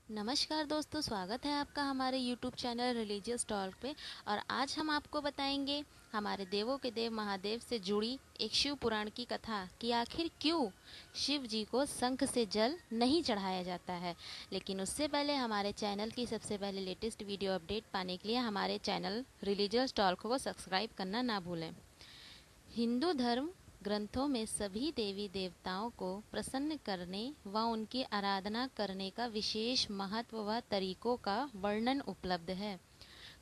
नमस्कार दोस्तों, स्वागत है आपका हमारे YouTube चैनल रिलीजियस टॉक पे। और आज हम आपको बताएंगे हमारे देवों के देव महादेव से जुड़ी एक शिव पुराण की कथा कि आखिर क्यों शिव जी को शंख से जल नहीं चढ़ाया जाता है। लेकिन उससे पहले हमारे चैनल की सबसे पहले लेटेस्ट वीडियो अपडेट पाने के लिए हमारे चैनल रिलीजियस टॉक को सब्सक्राइब करना ना भूलें। हिंदू धर्म ग्रंथों में सभी देवी देवताओं को प्रसन्न करने व उनकी आराधना करने का विशेष महत्व व तरीकों का वर्णन उपलब्ध है।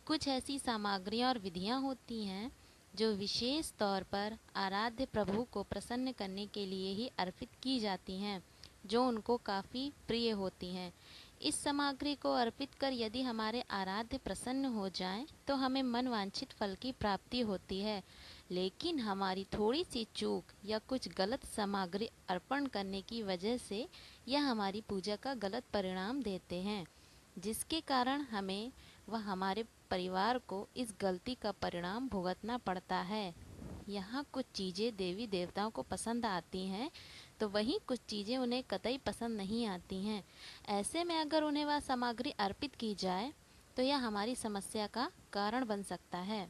कुछ ऐसी सामग्रियाँ और विधियाँ होती हैं जो विशेष तौर पर आराध्य प्रभु को प्रसन्न करने के लिए ही अर्पित की जाती हैं, जो उनको काफ़ी प्रिय होती हैं। इस सामग्री को अर्पित कर यदि हमारे आराध्य प्रसन्न हो जाएं, तो हमें मन वांछित फल की प्राप्ति होती है। लेकिन हमारी थोड़ी सी चूक या कुछ गलत सामग्री अर्पण करने की वजह से यह हमारी पूजा का गलत परिणाम देते हैं, जिसके कारण हमें व हमारे परिवार को इस गलती का परिणाम भुगतना पड़ता है। यहाँ कुछ चीज़ें देवी देवताओं को पसंद आती हैं, तो वहीं कुछ चीज़ें उन्हें कतई पसंद नहीं आती हैं। ऐसे में अगर उन्हें वह सामग्री अर्पित की जाए तो यह हमारी समस्या का कारण बन सकता है।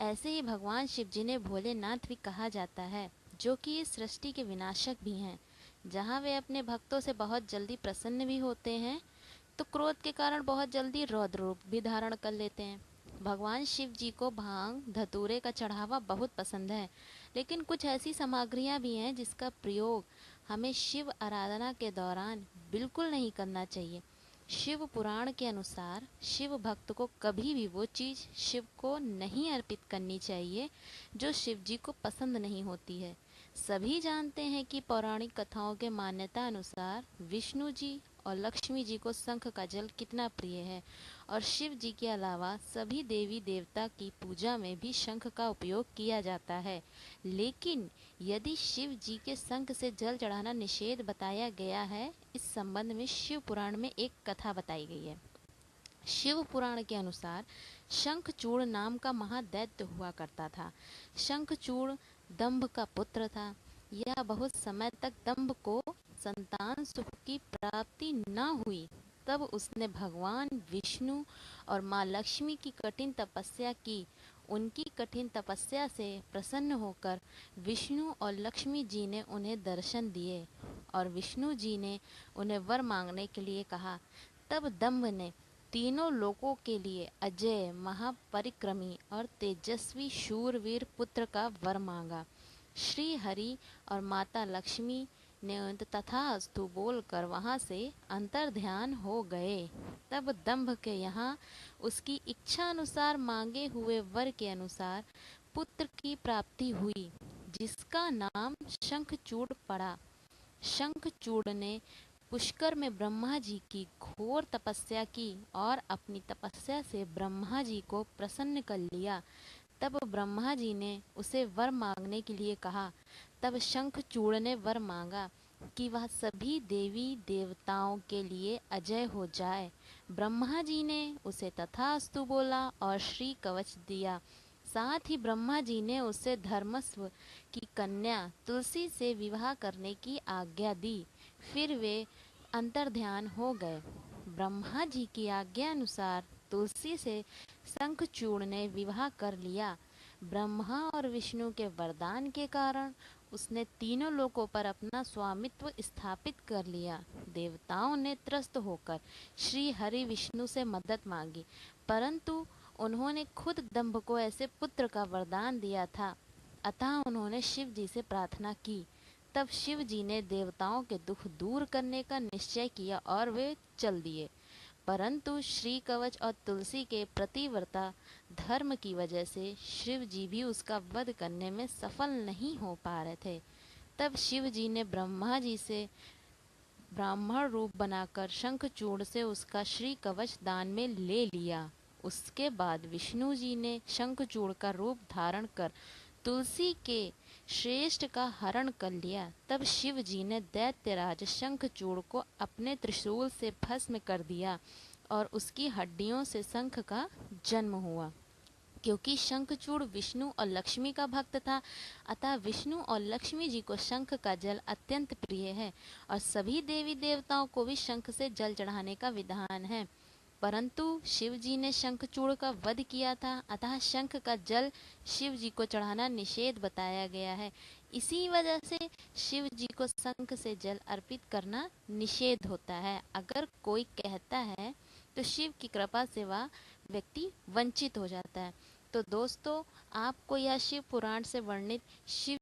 ऐसे ही भगवान शिव जी ने भोलेनाथ भी कहा जाता है, जो कि इस सृष्टि के विनाशक भी हैं। जहाँ वे अपने भक्तों से बहुत जल्दी प्रसन्न भी होते हैं, तो क्रोध के कारण बहुत जल्दी रौद्र रूप भी धारण कर लेते हैं। भगवान शिव जी को भांग धतूरे का चढ़ावा बहुत पसंद है, लेकिन कुछ ऐसी सामग्रियाँ भी हैं जिसका प्रयोग हमें शिव आराधना के दौरान बिल्कुल नहीं करना चाहिए। शिव पुराण के अनुसार शिव भक्त को कभी भी वो चीज़ शिव को नहीं अर्पित करनी चाहिए जो शिव जी को पसंद नहीं होती है। सभी जानते हैं कि पौराणिक कथाओं के मान्यता अनुसार विष्णु जी और लक्ष्मी जी को शंख का जल कितना प्रिय है, और शिव जी के अलावा सभी देवी देवता की पूजा में भी शंख का उपयोग किया जाता है। लेकिन यदि शिव जी के शंख से जल चढ़ाना निषेध बताया गया है, इस संबंध में शिव पुराण में एक कथा बताई गई है। शिव पुराण के अनुसार शंखचूड़ नाम का महादैत्य हुआ करता था। शंखचूड़ दंभ का पुत्र था। यह बहुत समय तक दंभ को संतान सुख की प्राप्ति न हुई। तब उसने भगवान विष्णु और माँ लक्ष्मी की कठिन तपस्या की। उनकी कठिन तपस्या से प्रसन्न होकर विष्णु और लक्ष्मी जी ने उन्हें दर्शन दिए और विष्णु जी ने उन्हें वर मांगने के लिए कहा। तब दंभ ने तीनों लोकों के लिए अजय महापरिक्रमी और तेजस्वी शूरवीर पुत्र का वर मांगा। श्री हरि और माता लक्ष्मी ने तथास्तु बोलकर वहां से अंतर्ध्यान हो गए। तब दंभ के यहाँ उसकी इच्छा अनुसार मांगे हुए वर के अनुसार पुत्र की प्राप्ति हुई, जिसका नाम शंखचूड़ पड़ा। शंखचूड़ ने पुष्कर में ब्रह्मा जी की घोर तपस्या की और अपनी तपस्या से ब्रह्मा जी को प्रसन्न कर लिया। तब ब्रह्मा जी ने उसे वर मांगने के लिए कहा। तब शंखचूड़ ने वर मांगा कि वह सभी देवी देवताओं के लिए अजय हो जाए। ब्रह्मा जी ने उसे तथास्तु बोला और श्री कवच दिया। साथ ही ब्रह्मा जी ने उसे धर्मस्व की कन्या तुलसी से विवाह करने की आज्ञा दी। फिर वे अंतर्ध्यान हो गए। ब्रह्मा जी की आज्ञा अनुसार तुलसी से शंखचूड़ ने विवाह कर लिया। ब्रह्मा और विष्णु के वरदान के कारण उसने तीनों लोकों पर अपना स्वामित्व स्थापित कर लिया। देवताओं ने त्रस्त होकर श्री हरि विष्णु से मदद मांगी, परंतु उन्होंने खुद दंभ को ऐसे पुत्र का वरदान दिया था। अतः उन्होंने शिव जी से प्रार्थना की। तब शिव जी ने देवताओं के दुख दूर करने का निश्चय किया और वे चल दिए। परंतु श्री कवच और तुलसी के प्रतिव्रता धर्म की वजह से शिव जी भी उसका वध करने में सफल नहीं हो पा रहे थे। तब शिव जी ने ब्रह्मा जी से ब्राह्मण रूप बनाकर शंखचूड़ से उसका श्री कवच दान में ले लिया। उसके बाद विष्णु जी ने शंखचूड़ का रूप धारण कर तुलसी के श्रेष्ठ का हरण कर लिया। तब शिव जी ने दैत्यराज शंखचूड़ को अपने त्रिशूल से भस्म कर दिया और उसकी हड्डियों से शंख का जन्म हुआ। क्योंकि शंखचूड़ विष्णु और लक्ष्मी का भक्त था, अतः विष्णु और लक्ष्मी जी को शंख का जल अत्यंत प्रिय है और सभी देवी देवताओं को भी शंख से जल चढ़ाने का विधान है। परंतु शिव जी ने शंखचूड़ का वध किया था, अतः शंख का जल शिव जी को चढ़ाना निषेध बताया गया है। इसी वजह से शिव जी को शंख से जल अर्पित करना निषेध होता है। अगर कोई कहता है तो शिव की कृपा से वह व्यक्ति वंचित हो जाता है। तो दोस्तों, आपको यह शिव पुराण से वर्णित शिव